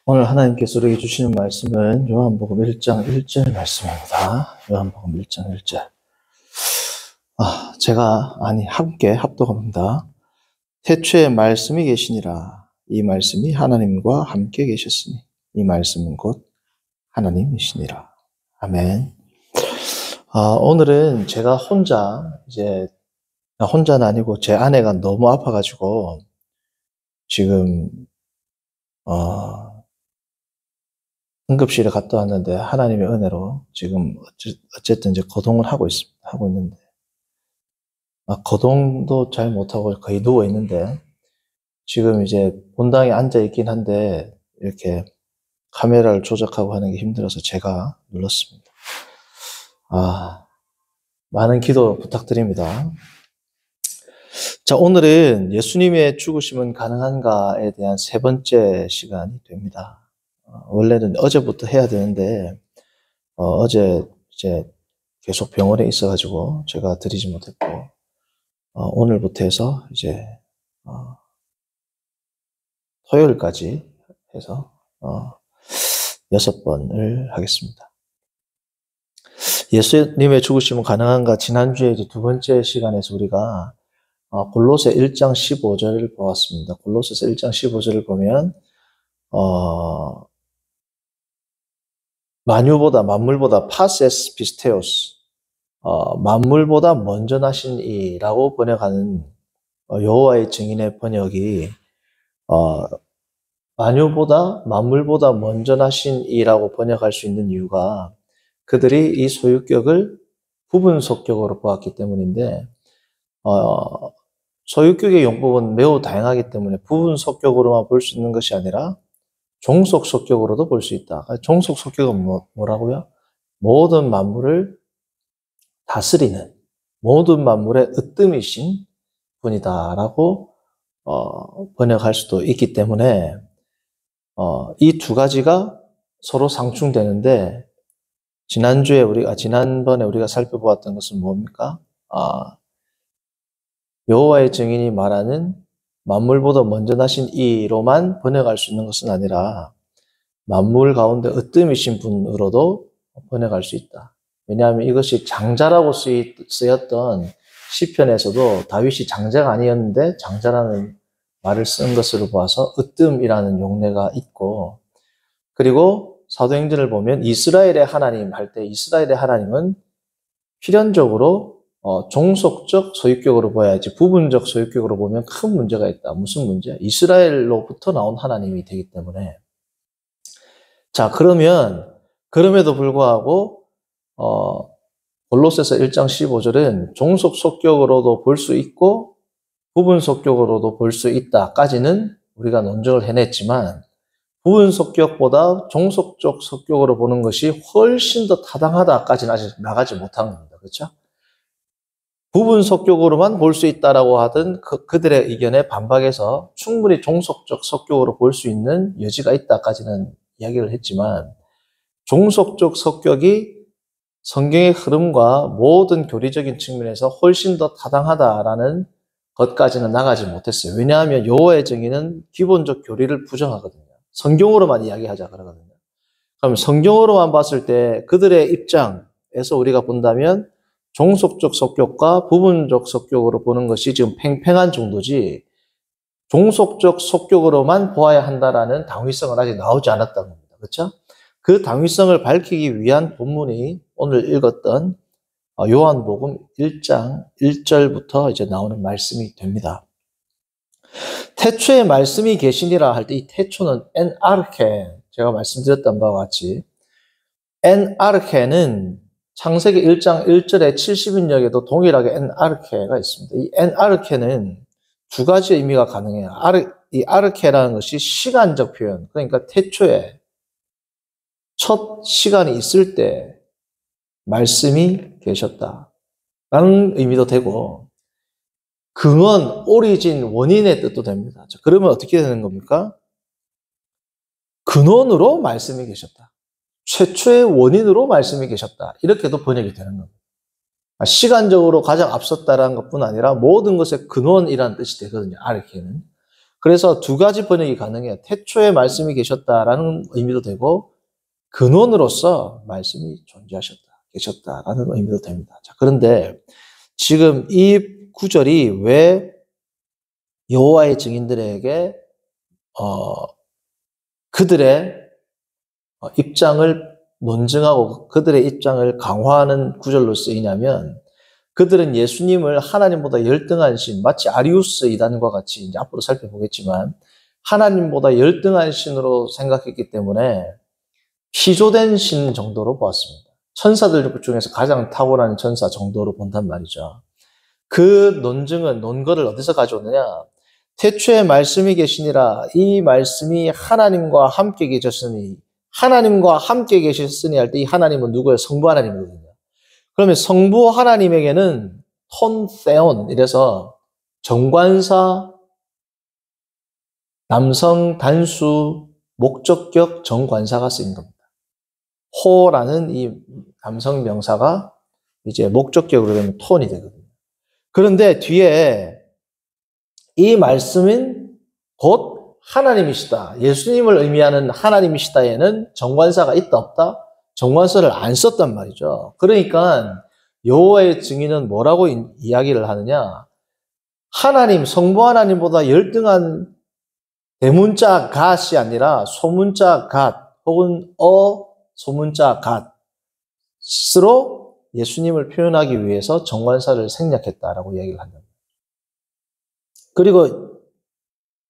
오늘 하나님께서 우리에게 주시는 말씀은 요한복음 1장 1절 말씀입니다. 요한복음 1장 1절. 함께 합독합니다. 태초에 말씀이 계시니라. 이 말씀이 하나님과 함께 계셨으니 이 말씀은 곧 하나님이시니라. 아멘. 오늘은 제가 혼자는 아니고 제 아내가 너무 아파가지고 지금 응급실에 갔다 왔는데 하나님의 은혜로 지금 어쨌든 이제 거동을 하고 있는데 거동도 잘 못하고 거의 누워 있는데 지금 이제 본당에 앉아 있긴 한데 이렇게 카메라를 조작하고 하는 게 힘들어서 제가 눌렀습니다. 많은 기도 부탁드립니다. 자, 오늘은 예수님의 죽으심은 가능한가에 대한 세 번째 시간이 됩니다. 원래는 어제부터 해야 되는데 어제 이제 계속 병원에 있어가지고 제가 드리지 못했고 오늘부터 해서 이제 토요일까지 해서 6번을 하겠습니다. 예수님의 죽으심은 가능한가? 지난주에 이제 두 번째 시간에서 우리가 골로새 1장 15절을 보았습니다. 골로새서 1장 15절을 보면 만물보다 파세스 피스테오스, 만물보다 먼저 나신 이라고 번역하는 여호와의 증인의 번역이 만물보다 먼저 나신 이라고 번역할 수 있는 이유가 그들이 이 소유격을 부분속격으로 보았기 때문인데 소유격의 용법은 매우 다양하기 때문에 부분속격으로만 볼 수 있는 것이 아니라 종속속격으로도 볼 수 있다. 종속속격은 뭐라고요? 모든 만물을 다스리는, 모든 만물의 으뜸이신 분이다라고 번역할 수도 있기 때문에 이 두 가지가 서로 상충되는데 지난번에 우리가 살펴보았던 것은 뭡니까? 여호와의 증인이 말하는 만물보다 먼저 나신 이로만 번역할 수 있는 것은 아니라 만물 가운데 으뜸이신 분으로도 번역할 수 있다. 왜냐하면 이것이 장자라고 쓰였던 시편에서도 다윗이 장자가 아니었는데 장자라는 말을 쓴 것으로 봐서 으뜸이라는 용례가 있고, 그리고 사도행전을 보면 이스라엘의 하나님 할 때 이스라엘의 하나님은 필연적으로 종속적 소유격으로 봐야지 부분적 소유격으로 보면 큰 문제가 있다. 무슨 문제? 이스라엘로부터 나온 하나님이 되기 때문에. 자, 그럼에도 불구하고 골로새서 1장 15절은 종속속격으로도 볼 수 있고 부분속격으로도 볼 수 있다까지는 우리가 논증을 해냈지만 부분속격보다 종속적 속격으로 보는 것이 훨씬 더 타당하다까지는 아직 나가지 못한 겁니다. 그렇죠? 부분속격으로만 볼 수 있다라고 하던 그들의 의견에 반박해서 충분히 종속적 속격으로 볼 수 있는 여지가 있다까지는 이야기를 했지만 종속적 속격이 성경의 흐름과 모든 교리적인 측면에서 훨씬 더 타당하다라는 것까지는 나가지 못했어요. 왜냐하면 여호와의 증인은 기본적 교리를 부정하거든요. 성경으로만 이야기하자 그러거든요. 그럼 성경으로만 봤을 때 그들의 입장에서 우리가 본다면 종속적 속격과 부분적 속격으로 보는 것이 지금 팽팽한 정도지 종속적 속격으로만 보아야 한다라는 당위성은 아직 나오지 않았다는 겁니다. 그렇죠? 그 당위성을 밝히기 위한 본문이 오늘 읽었던 요한복음 1장 1절부터 이제 나오는 말씀이 됩니다. 태초에 말씀이 계시니라 할 때 이 태초는 엔아르케, 제가 말씀드렸던 바와 같이 엔아르케는 창세기 1장 1절의 70인역에도 동일하게 엔아르케가 있습니다. 이 엔아르케는 두 가지 의미가 가능해요. 이 아르케라는 것이 시간적 표현, 그러니까 태초에 첫 시간이 있을 때 말씀이 계셨다라는 의미도 되고 근원, 오리진, 원인의 뜻도 됩니다. 자, 그러면 어떻게 되는 겁니까? 근원으로 말씀이 계셨다. 최초의 원인으로 말씀이 계셨다. 이렇게도 번역이 되는 겁니다. 시간적으로 가장 앞섰다라는 것뿐 아니라 모든 것의 근원이라는 뜻이 되거든요. 아르케는. 그래서 두 가지 번역이 가능해요. 태초에 말씀이 계셨다라는 의미도 되고 근원으로서 말씀이 존재하셨다, 계셨다라는 의미도 됩니다. 자, 그런데 지금 이 구절이 왜 여호와의 증인들에게 그들의 입장을 논증하고 그들의 입장을 강화하는 구절로 쓰이냐면, 그들은 예수님을 하나님보다 열등한 신, 마치 아리우스 이단과 같이 이제 앞으로 살펴보겠지만 하나님보다 열등한 신으로 생각했기 때문에 피조된 신 정도로 보았습니다. 천사들 중에서 가장 탁월한 천사 정도로 본단 말이죠. 그 논거를 어디서 가져오느냐? 태초에 말씀이 계시니라, 이 말씀이 하나님과 함께 계셨으니, 하나님과 함께 계셨으니 할 때 이 하나님은 누구예요? 성부 하나님이거든요. 그러면 성부 하나님에게는 톤 세온, 이래서 정관사, 남성 단수, 목적격 정관사가 쓰인 겁니다. 호라는 이 남성 명사가 이제 목적격으로 되면 톤이 되거든요. 그런데 뒤에 이 말씀은 곧 하나님이시다, 예수님을 의미하는 하나님이시다에는 정관사가 있다 없다? 정관사를 안 썼단 말이죠. 그러니까 여호와의 증인은 뭐라고 이야기를 하느냐? 하나님, 성부 하나님보다 열등한 대문자 갓이 아니라 소문자 갓 혹은 소문자 갓으로 예수님을 표현하기 위해서 정관사를 생략했다라고 이야기를 한다. 그리고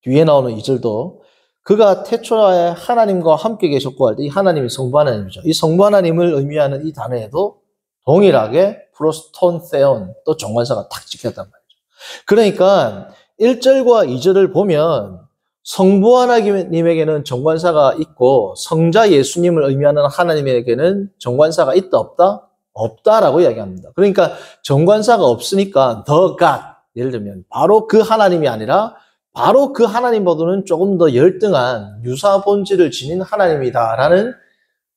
뒤에 나오는 2절도 그가 태초에 하나님과 함께 계셨고 할 때 이 하나님이 성부 하나님이죠. 이 성부 하나님을 의미하는 이 단어에도 동일하게 프로스톤 세온, 또 정관사가 탁 찍혔단 말이죠. 그러니까 1절과 2절을 보면 성부 하나님에게는 정관사가 있고 성자 예수님을 의미하는 하나님에게는 정관사가 있다 없다? 없다라고 이야기합니다. 그러니까 정관사가 없으니까 the God, 예를 들면 바로 그 하나님이 아니라 바로 그 하나님보다는 조금 더 열등한 유사 본질을 지닌 하나님이다라는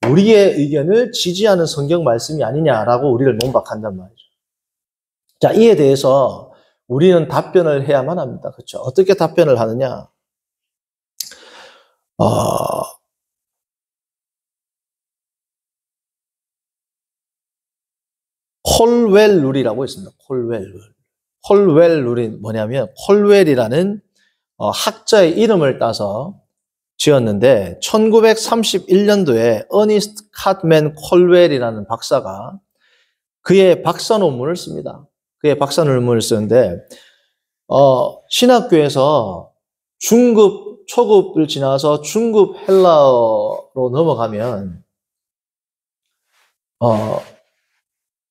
우리의 의견을 지지하는 성경 말씀이 아니냐라고 우리를 논박한단 말이죠. 자, 이에 대해서 우리는 답변을 해야만 합니다. 그렇죠? 어떻게 답변을 하느냐? 콜웰 룰이라고 있습니다. 콜웰 룰. 콜웰 룰이 뭐냐면, 콜웰이라는 학자의 이름을 따서 지었는데 1931년도에 어니스트 카드맨 콜웰이라는 박사가 그의 박사 논문을 씁니다. 그의 박사 논문을 쓰는데 신학교에서 중급, 초급을 지나서 중급 헬라어로 넘어가면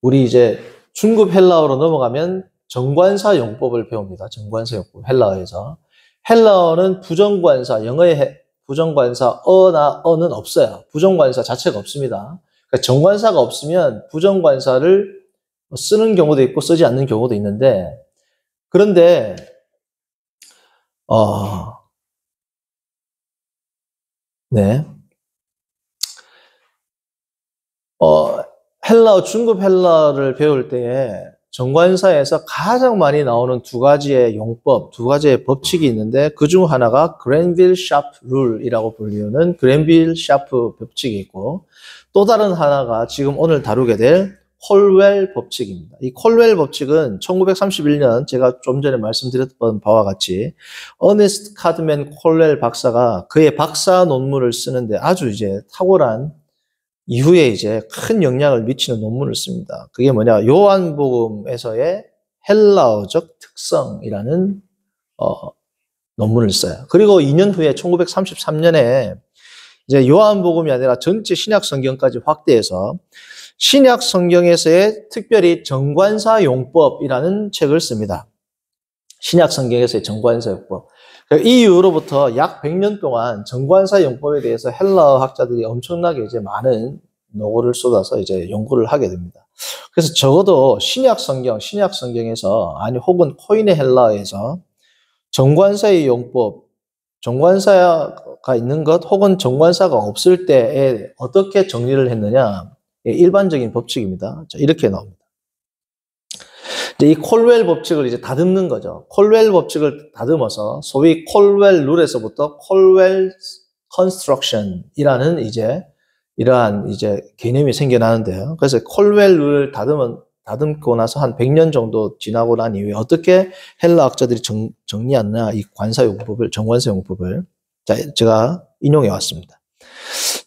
우리 이제 중급 헬라어로 넘어가면 정관사 용법을 배웁니다. 정관사 용법, 헬라어에서. 헬라어는 부정관사, 영어의 부정관사 어나 어는 없어요. 부정관사 자체가 없습니다. 그러니까 정관사가 없으면 부정관사를 쓰는 경우도 있고 쓰지 않는 경우도 있는데, 그런데 헬라어, 중급 헬라어를 배울 때에 정관사에서 가장 많이 나오는 두 가지의 용법, 두 가지의 법칙이 있는데 그 중 하나가 그랜빌 샤프 룰이라고 불리는 그랜빌 샤프 법칙이 있고, 또 다른 하나가 지금 오늘 다루게 될 콜웰 법칙입니다. 이 콜웰 법칙은 1931년 제가 좀 전에 말씀드렸던 바와 같이 어니스트 카드맨 콜웰 박사가 그의 박사 논문을 쓰는데 아주 이제 탁월한 이후에 이제 큰 영향을 미치는 논문을 씁니다. 그게 뭐냐? 요한복음에서의 헬라어적 특성이라는 논문을 써요. 그리고 2년 후에 1933년에 이제 요한복음이 아니라 전체 신약 성경까지 확대해서 신약 성경에서의 특별히 정관사 용법이라는 책을 씁니다. 신약 성경에서의 정관사 용법. 이 이후로부터 약 100년 동안 정관사 용법에 대해서 헬라어 학자들이 엄청나게 이제 많은 노고를 쏟아서 이제 연구를 하게 됩니다. 그래서 적어도 신약 성경에서 아니 혹은 코인의 헬라어에서 정관사의 용법, 정관사가 있는 것 혹은 정관사가 없을 때에 어떻게 정리를 했느냐? 일반적인 법칙입니다. 자, 이렇게 나옵니다. 이제 이 콜웰 법칙을 이제 다듬는 거죠. 콜웰 법칙을 다듬어서 소위 콜웰 룰에서부터 콜웰 컨스트럭션이라는 이러한 개념이 생겨나는데요. 그래서 콜웰 룰을 다듬고 나서 한 100년 정도 지나고 난 이후에 어떻게 헬라 학자들이 정리하느냐, 이 관사용법을, 정관사용법을. 자, 제가 인용해 왔습니다.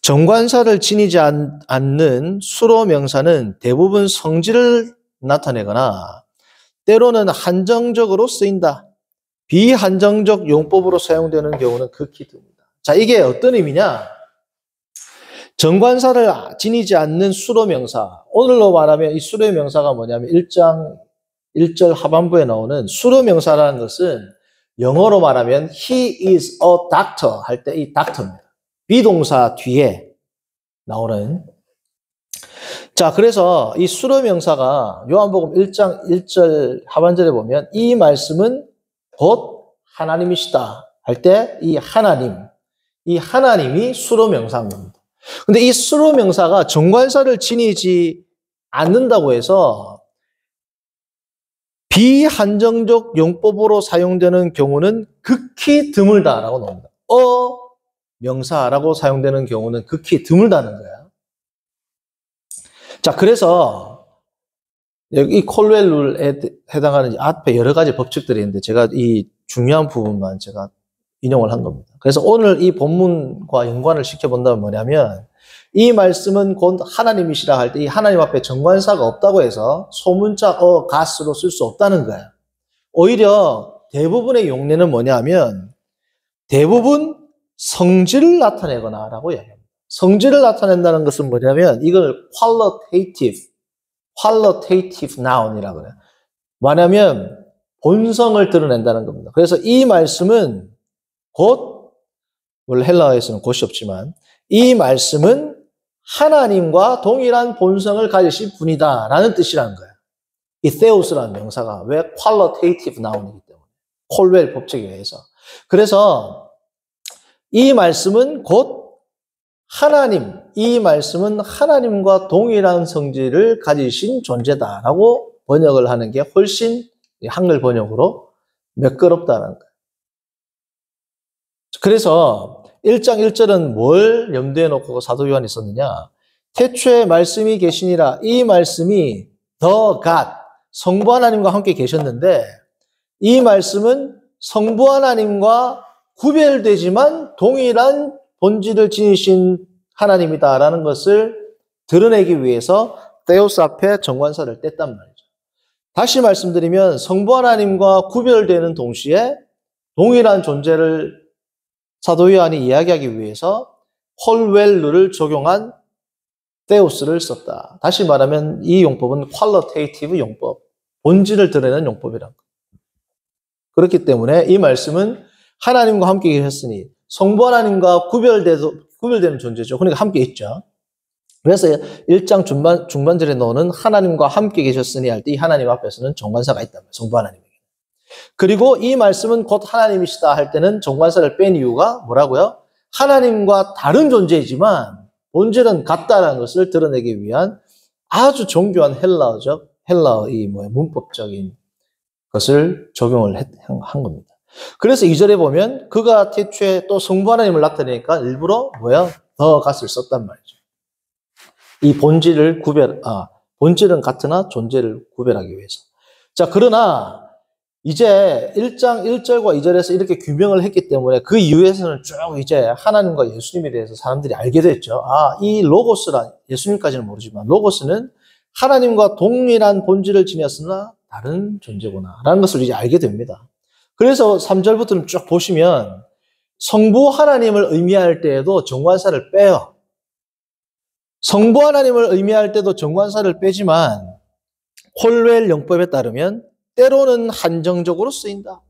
정관사를 지니지 않는 수로 명사는 대부분 성질을 나타내거나 때로는 한정적으로 쓰인다. 비한정적 용법으로 사용되는 경우는 극히 드뭅니다. 자, 이게 어떤 의미냐? 정관사를 지니지 않는 수로 명사. 오늘로 말하면 이 수로 명사가 뭐냐면 1장 1절 하반부에 나오는 수로 명사라는 것은 영어로 말하면 he is a doctor 할 때 이 doctor입니다. 비동사 뒤에 나오는. 자, 그래서 이 수로 명사가 요한복음 1장 1절 하반절에 보면 이 말씀은 곧 하나님이시다 할 때 이 하나님이 수로 명사인 겁니다. 근데 이 수로 명사가 정관사를 지니지 않는다고 해서 비한정적 용법으로 사용되는 경우는 극히 드물다라고 나옵니다. 명사라고 사용되는 경우는 극히 드물다는 거예요. 자, 그래서 여기 이 콜웰 룰에 해당하는 앞에 여러 가지 법칙들이 있는데 제가 이 중요한 부분만 제가 인용을 한 겁니다. 그래서 오늘 이 본문과 연관을 시켜본다면 뭐냐면 이 말씀은 곧 하나님이시라 할 때 이 하나님 앞에 정관사가 없다고 해서 소문자 gat으로 쓸 수 없다는 거예요. 오히려 대부분의 용례는 뭐냐면 대부분 성질을 나타내거나 라고 이야기합니다. 성질을 나타낸다는 것은 뭐냐면 이걸 qualitative noun이라고 해요. 뭐냐면 본성을 드러낸다는 겁니다. 그래서 이 말씀은 곧, 원래 헬라어에서는 곧이 없지만 이 말씀은 하나님과 동일한 본성을 가지신 분이다 라는 뜻이라는 거예요. 이 theos라는 명사가 왜 qualitative noun이기 때문에 콜웰 법칙에 의해서. 그래서 이 말씀은 곧 이 말씀은 하나님과 동일한 성질을 가지신 존재다라고 번역을 하는 게 훨씬 한글 번역으로 매끄럽다는 거예요. 그래서 1장 1절은 뭘 염두에 놓고 사도 요한이 썼느냐? 태초에 말씀이 계시니라. 이 말씀이 the God, 성부 하나님과 함께 계셨는데 이 말씀은 성부 하나님과 구별되지만 동일한 본질을 지니신 하나님이다라는 것을 드러내기 위해서 theos 앞에 정관사를 뗐단 말이죠. 다시 말씀드리면 성부 하나님과 구별되는 동시에 동일한 존재를 사도 요한이 이야기하기 위해서 콜웰 룰을 적용한 theos를 썼다. 다시 말하면 이 용법은 qualitative 용법, 본질을 드러내는 용법이란 것. 그렇기 때문에 이 말씀은 하나님과 함께 계셨으니 성부 하나님과 구별되는 존재죠. 그러니까 함께 있죠. 그래서 1장 중반절에 나오는 하나님과 함께 계셨으니 할 때 이 하나님 앞에서는 정관사가 있단 말이에요. 성부 하나님에게. 그리고 이 말씀은 곧 하나님이시다 할 때는 정관사를 뺀 이유가 뭐라고요? 하나님과 다른 존재이지만 본질은 같다라는 것을 드러내기 위한 아주 정교한 헬라의 문법적인 것을 적용을 한 겁니다. 그래서 2절에 보면 그가 태초에 또 성부 하나님을 나타내니까 일부러 더 갓을 썼단 말이죠. 이 본질은 같으나 존재를 구별하기 위해서. 자, 그러나 이제 1장 1절과 2절에서 이렇게 규명을 했기 때문에 그 이후에서는 쭉 이제 하나님과 예수님에 대해서 사람들이 알게 됐죠. 이 로고스란, 예수님까지는 모르지만 로고스는 하나님과 동일한 본질을 지녔으나 다른 존재구나 라는 것을 이제 알게 됩니다. 그래서 3절부터는 쭉 보시면 성부 하나님을 의미할 때에도 정관사를 빼요. 성부 하나님을 의미할 때도 정관사를 빼지만 콜웰 용법에 따르면 때로는 한정적으로 쓰인다.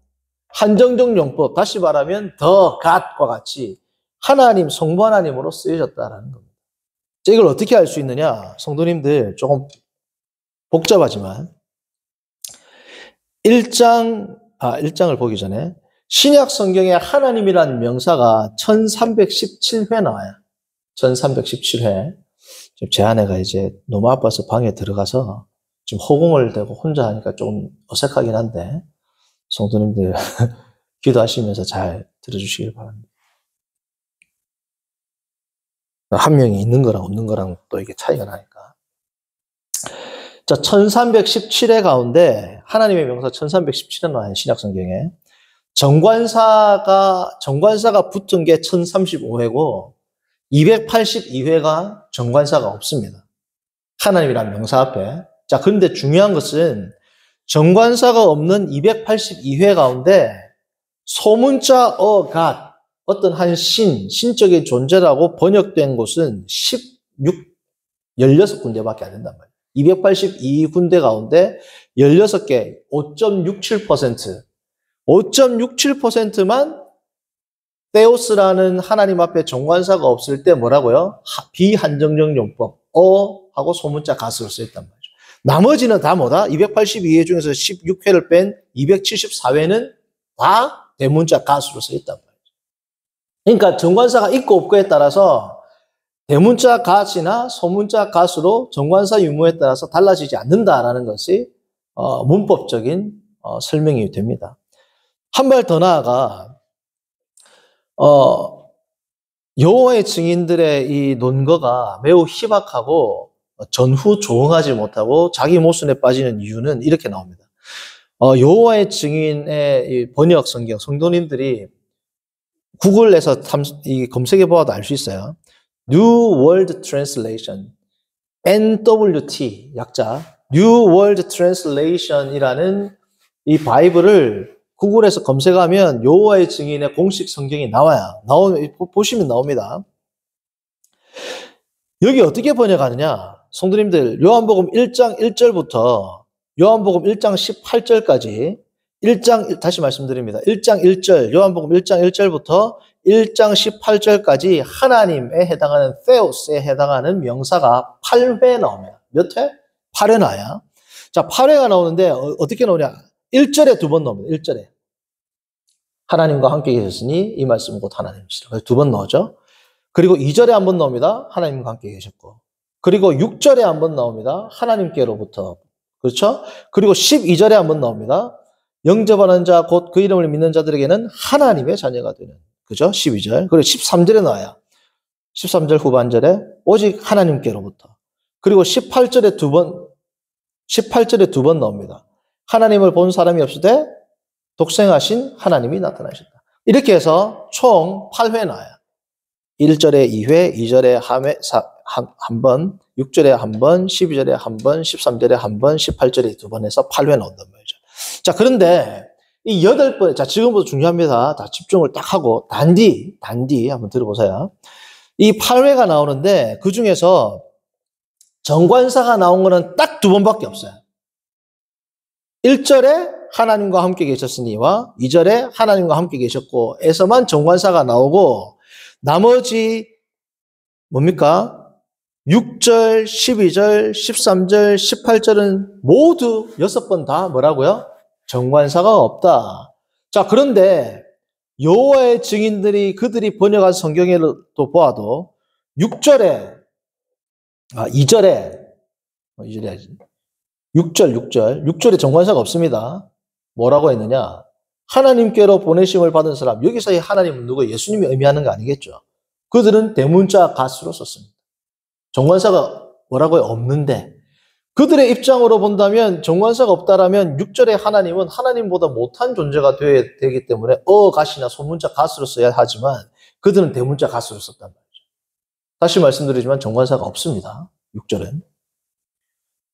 한정적 용법, 다시 말하면 the God과 같이 하나님, 성부 하나님으로 쓰여졌다라는 겁니다. 자, 이걸 어떻게 알 수 있느냐? 성도님들 조금 복잡하지만 1장을 보기 전에 신약 성경에 하나님이라는 명사가 1317회 나와요. 1317회. 제 아내가 이제 너무 아파서 방에 들어가서 지금 허공을 대고 혼자 하니까 좀 어색하긴 한데 성도님들 기도하시면서 잘 들어주시길 바랍니다. 한 명이 있는 거랑 없는 거랑 또 이게 차이가 나니까. 자, 1317회 가운데 하나님의 명사 1317회 나와요. 신약성경에. 정관사가 붙은 게 1035회고 282회가 정관사가 없습니다. 하나님이란 명사 앞에. 자, 그런데 중요한 것은 정관사가 없는 282회 가운데 소문자 God, 어떤 한 신적인 존재라고 번역된 곳은 16군데밖에 안 된단 말이에요. 282군데 가운데 16개, 5.67%만 테오스라는 하나님 앞에 정관사가 없을 때 뭐라고요? 비한정적 용법, 하고 소문자 가스로 쓰였단 말이죠. 나머지는 다 뭐다? 282회 중에서 16회를 뺀 274회는 다 대문자 가스로 쓰였단 말이죠. 그러니까 정관사가 있고 없고에 따라서 대문자 가스나 소문자 가스로 정관사 유무에 따라서 달라지지 않는다라는 것이 문법적인 설명이 됩니다. 한 발 더 나아가 여호와의 증인들의 이 논거가 매우 희박하고 전후 조응하지 못하고 자기 모순에 빠지는 이유는 이렇게 나옵니다. 여호와의 증인의 이 번역 성경 성도님들이 구글에서 검색해 보아도 알 수 있어요. New World Translation, NWT 약자, New World Translation이라는 이 바이블을 구글에서 검색하면 여호와의 증인의 공식 성경이 나와요. 보시면 나옵니다. 여기 어떻게 번역하느냐? 성도님들, 요한복음 1장 1절부터 요한복음 1장 18절까지 다시 말씀드립니다. 1장 1절, 요한복음 1장 1절부터 1장 18절까지 하나님에 해당하는 theos에 해당하는 명사가 8회 나옵니다. 몇 회? 8회 나와요. 자, 8회가 나오는데 어떻게 나오냐? 1절에 두 번 나옵니다. 1절에. 하나님과 함께 계셨으니 이 말씀은 곧 하나님이시라. 그래서 두 번 나오죠. 그리고 2절에 한 번 나옵니다. 하나님과 함께 계셨고. 그리고 6절에 한 번 나옵니다. 하나님께로부터. 그렇죠? 그리고 12절에 한 번 나옵니다. 영접하는 자, 곧 그 이름을 믿는 자들에게는 하나님의 자녀가 되는. 그죠? 12절. 그리고 13절에 나와요. 13절 후반절에 오직 하나님께로부터. 그리고 18절에 두 번 나옵니다. 하나님을 본 사람이 없으되 독생하신 하나님이 나타나셨다. 이렇게 해서 총 8회 나와요. 1절에 2회, 2절에 한 번, 6절에 한 번, 12절에 한 번, 13절에 한 번, 18절에 두 번 해서 8회 나온단 말이죠. 자, 그런데 이 8번, 자, 지금부터 중요합니다. 다 집중을 딱 하고, 단디 한번 들어보세요. 이 8회가 나오는데 그 중에서 정관사가 나온 거는 딱 두 번밖에 없어요. 1절에 하나님과 함께 계셨으니와 2절에 하나님과 함께 계셨고 에서만 정관사가 나오고 나머지 뭡니까? 6절, 12절, 13절, 18절은 모두 6번 다 뭐라고요? 정관사가 없다. 자, 그런데 여호와의 증인들이 그들이 번역한 성경에도 보아도 2절에 6절에 정관사가 없습니다. 뭐라고 했느냐? 하나님께로 보내심을 받은 사람. 여기서의 하나님은 누구? 예수님이 의미하는 거 아니겠죠? 그들은 대문자 가스로 썼습니다. 정관사가 뭐라고요? 없는데 그들의 입장으로 본다면 정관사가 없다라면 6절의 하나님은 하나님보다 못한 존재가 되어야 되기 때문에 가시나 소문자 가스로 써야 하지만 그들은 대문자 가스로 썼단 말이죠. 다시 말씀드리지만 정관사가 없습니다. 6절은.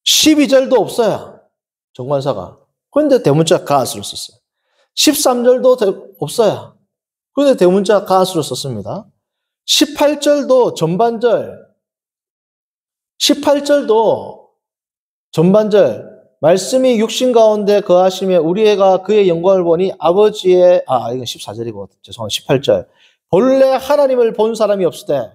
12절도 없어요. 정관사가. 그런데 대문자 가스로 썼어요. 13절도 없어요. 그런데 대문자 가스로 썼습니다. 18절도 전반절 말씀이 육신 가운데 거하시며 우리가 그의 영광을 보니 이건 14절이고 죄송합니다. 18절 본래 하나님을 본 사람이 없을 때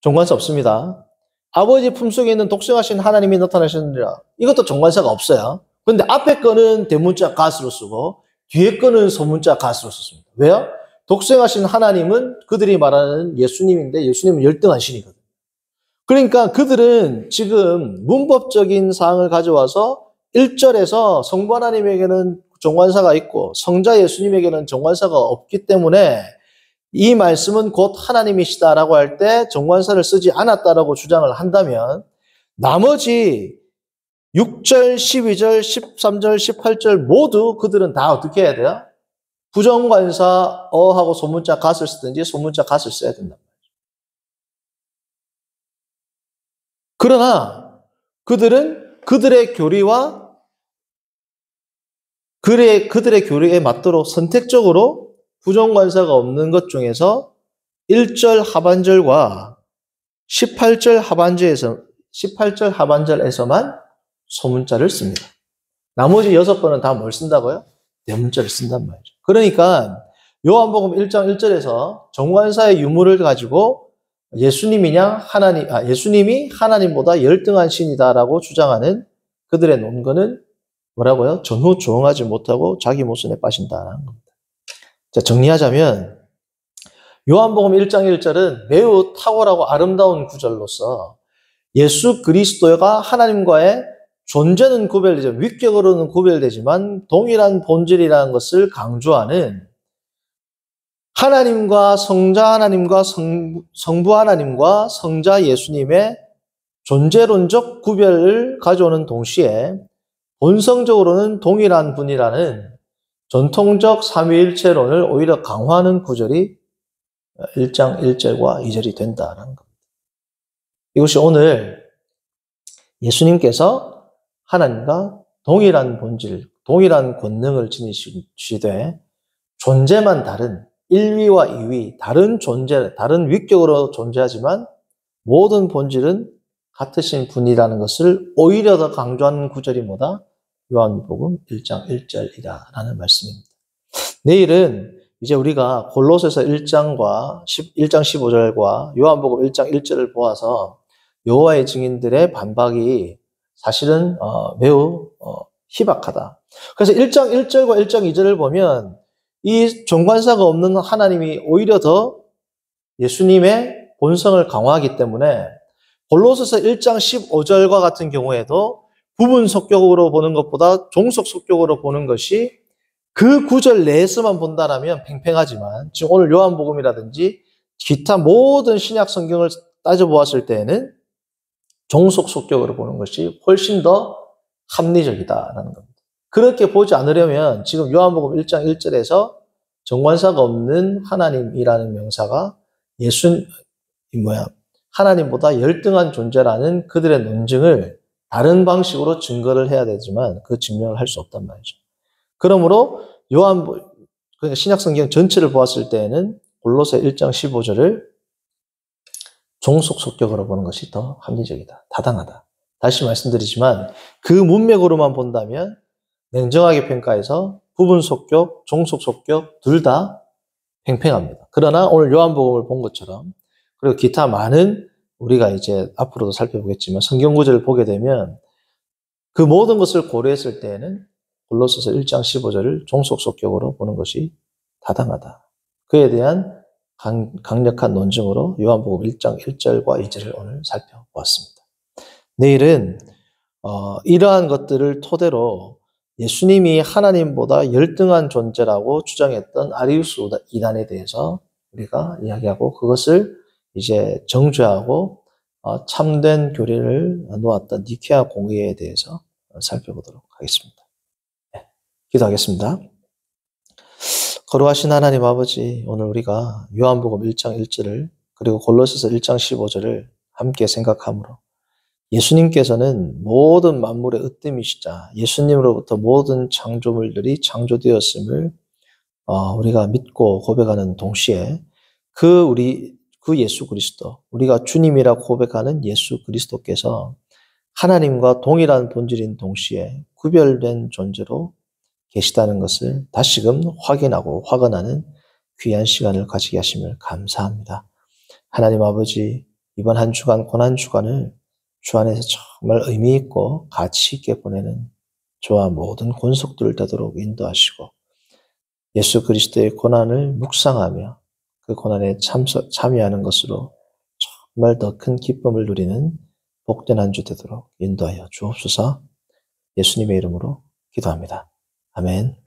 정관사 없습니다. 아버지 품속에 있는 독생하신 하나님이 나타나셨느니라. 이것도 정관사가 없어요. 그런데 앞에 거는 대문자 가스로 쓰고 뒤에 거는 소문자 가스로 썼습니다. 왜요? 독생하신 하나님은 그들이 말하는 예수님인데 예수님은 열등한 신이거든요. 그러니까 그들은 지금 문법적인 사항을 가져와서 1절에서 성부 하나님에게는 정관사가 있고 성자 예수님에게는 정관사가 없기 때문에 이 말씀은 곧 하나님이시다라고 할 때 정관사를 쓰지 않았다라고 주장을 한다면 나머지 6절, 12절, 13절, 18절 모두 그들은 다 어떻게 해야 돼요? 부정관사 어하고 소문자 갓을 쓰든지 소문자 갓을 써야 된다. 그러나 그들은 그들의 교리와 그들의 교리에 맞도록 선택적으로 부정관사가 없는 것 중에서 1절 하반절과 18절 하반절에서만 소문자를 씁니다. 나머지 6번은 다 뭘 쓴다고요? 대문자를 쓴단 말이죠. 그러니까 요한복음 1장 1절에서 정관사의 유무를 가지고 예수님이 하나님보다 열등한 신이다라고 주장하는 그들의 논거는 뭐라고요? 전후 조응하지 못하고 자기 모순에 빠진다는 겁니다. 자, 정리하자면 요한복음 1장 1절은 매우 탁월하고 아름다운 구절로서 예수 그리스도가 하나님과의 존재는 구별되지만 위격으로는 구별되지만 동일한 본질이라는 것을 강조하는 하나님과 성자 하나님과 성부 하나님과 성자 예수님의 존재론적 구별을 가져오는 동시에 본성적으로는 동일한 분이라는 전통적 삼위일체론을 오히려 강화하는 구절이 1장 1절과 2절이 된다는 겁니다. 이것이 오늘 예수님께서 하나님과 동일한 본질, 동일한 권능을 지니시되 존재만 다른 1위와 2위, 다른 존재, 다른 위격으로 존재하지만 모든 본질은 같으신 분이라는 것을 오히려 더 강조하는 구절이 뭐다? 요한복음 1장 1절이라는 말씀입니다. 내일은 이제 우리가 골로새서 1장과 1장 15절과 요한복음 1장 1절을 보아서 여호와의 증인들의 반박이 사실은 매우 희박하다. 그래서 1장 1절과 1장 2절을 보면 이 정관사가 없는 하나님이 오히려 더 예수님의 본성을 강화하기 때문에 골로새서 1장 15절과 같은 경우에도 부분 속격으로 보는 것보다 종속 속격으로 보는 것이 그 구절 내에서만 본다라면 팽팽하지만 지금 오늘 요한복음이라든지 기타 모든 신약 성경을 따져보았을 때에는 종속 속격으로 보는 것이 훨씬 더 합리적이다라는 겁니다. 그렇게 보지 않으려면 지금 요한복음 1장 1절에서 정관사가 없는 하나님이라는 명사가 하나님보다 열등한 존재라는 그들의 논증을 다른 방식으로 증거를 해야 되지만 그 증명을 할 수 없단 말이죠. 그러므로 그러니까 신약성경 전체를 보았을 때에는 골로새 1장 15절을 종속 속격으로 보는 것이 더 합리적이다, 타당하다. 다시 말씀드리지만 그 문맥으로만 본다면 냉정하게 평가해서 부분 속격, 종속 속격 둘 다 팽팽합니다. 그러나 오늘 요한복음을 본 것처럼 그리고 기타 많은 우리가 이제 앞으로도 살펴보겠지만 성경 구절을 보게 되면 그 모든 것을 고려했을 때에는 골로새서 1장 15절을 종속 속격으로 보는 것이 타당하다. 그에 대한 강력한 논증으로 요한복음 1장 1절과 2절을 오늘 살펴보았습니다. 내일은 이러한 것들을 토대로 예수님이 하나님보다 열등한 존재라고 주장했던 아리우스 이단에 대해서 우리가 이야기하고 그것을 이제 정죄하고 참된 교리를 놓았던 니케아 공의회에 대해서 살펴보도록 하겠습니다. 네, 기도하겠습니다. 거룩하신 하나님 아버지, 오늘 우리가 요한복음 1장 1절을 그리고 골로새서 1장 15절을 함께 생각하므로 예수님께서는 모든 만물의 으뜸이시자 예수님으로부터 모든 창조물들이 창조되었음을 우리가 믿고 고백하는 동시에 그 예수 그리스도, 우리가 주님이라 고백하는 예수 그리스도께서 하나님과 동일한 본질인 동시에 구별된 존재로 계시다는 것을 다시금 확인하고 확언하는 귀한 시간을 가지게 하심을 감사합니다. 하나님 아버지, 이번 한 주간, 고난주간을 주 안에서 정말 의미 있고 가치 있게 보내는 저와 모든 권속들 되도록 인도하시고 예수 그리스도의 고난을 묵상하며 그 고난에 참여하는 것으로 정말 더 큰 기쁨을 누리는 복된 한 주 되도록 인도하여 주옵소서. 예수님의 이름으로 기도합니다. 아멘.